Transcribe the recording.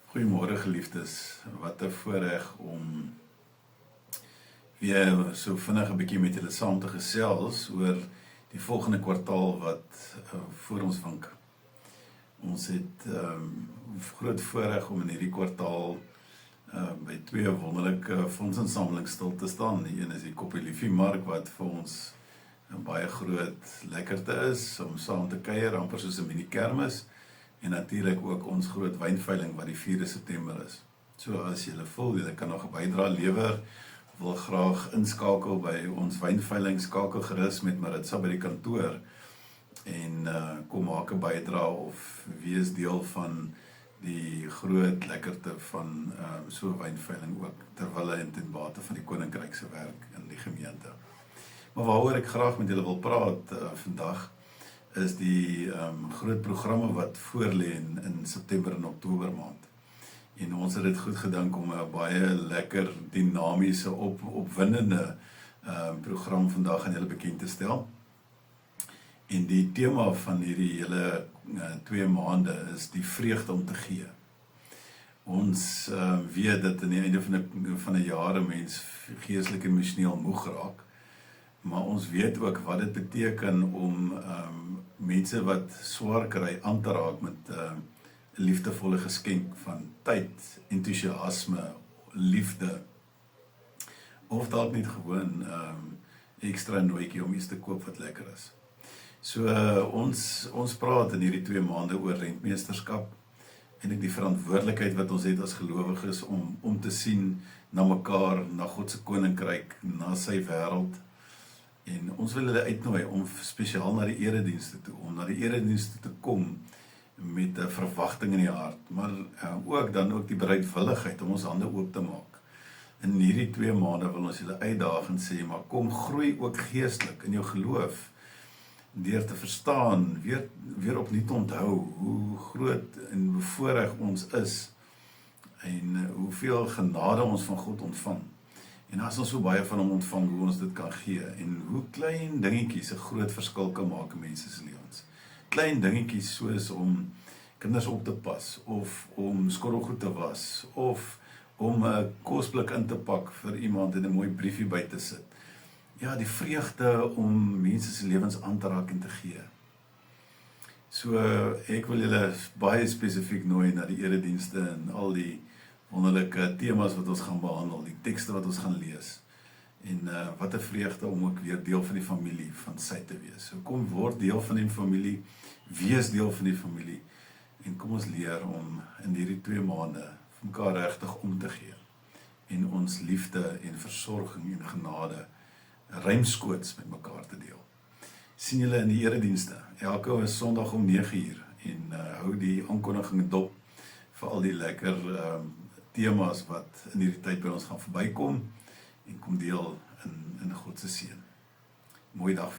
Goeiemôre geliefdes, wat 'n voorreg om weer so vinnig 'n bietjie met julle saam te gesels oor die volgende kwartaal wat voor ons vink. Ons het groot voorreg om in hierdie kwartaal by twee wonderlike fondsinsamelings stil te staan. Die een is die Koppie Liefie Mark wat vir ons 'n baie groot lekkerte is om saam te kuier, amper soos 'n mini kermis. En natuurlik ook ons groot wynveiling wat die 4de September is. So as julle voel, julle kan nog 'n bydrae lewer, wil graag inskakel by ons wynveiling, skakel gerus met Maritza by die kantoor en kom maak 'n bydrae of wees deel van die groot lekkerte van so 'n wynveiling ook ter wille en ten bate van die koninkryk se werk in die gemeente. Maar waaroor ek graag met julle wil praat vandag is die groot programme wat voorlê in September en Oktober maand. En ons het dit goed gedink om 'n baie lekker, dinamiese, opwindende program vandag aan julle bekend te stel. En die tema van hierdie hele 2 maande is die vreugde om te gee. Ons weet dat aan die einde van 'n jaar 'n mens geestelik en emosioneel moeg raak. Maar ons weet ook wat dit beteken om mense wat swaar kry aan te raak met 'n liefdevolle geskenk van tyd, entoesiasme, liefde. Of dalk net gewoon ekstra nooitjie om iets te koop wat lekker is. So ons praat in hierdie 2 maande oor rentmeesterskap en ek die verantwoordelikheid wat ons het as gelowiges om te sien na mekaar, na God se koninkryk, na sy wêreld. En ons wil hulle uitnooi om spesiaal na die eredienste toe, om na die eredienste te kom met 'n verwagting in die hart, maar ook dan ook die bereidwilligheid om ons hande oop te maak. In hierdie 2 maande wil ons julle uitdaag en sê, maar kom groei ook geestelik in jou geloof, deur te verstaan, weer opnuut onthou hoe groot en bevoorreg ons is, en hoeveel genade ons van God ontvang. En as ons so baie van hom ontvang, hoe ons dit kan gee, en hoe klein dingetjies 'n groot verskil kan maak in mense se lewens. Klein dingetjies soos om kinders op te pas, of om skottelgoed te was, of om 'n kosblik in te pak vir iemand en 'n mooi briefie by te sit. Ja, die vreugde om mense se lewens aan te raak en te gee. So ek wil julle baie spesifiek nooi na die eredienste en al die wonderlike temas wat ons gaan behandel, die tekste wat ons gaan lees. En wat 'n vreugde om ook weer deel van die familie van sy te wees. So kom word deel van die familie, wees deel van die familie, en kom ons leer om in hierdie 2 maande vir mekaar regtig om te gee. En ons liefde en versorging en genade ruimskoots met mekaar te deel. Sien julle in die eredienste, elke Sondag om 9uur, en hou die aankondiging dop vir al die lekker temas wat in hierdie tyd by ons gaan verbykom, en kom deel in God se seën. Mooi dag.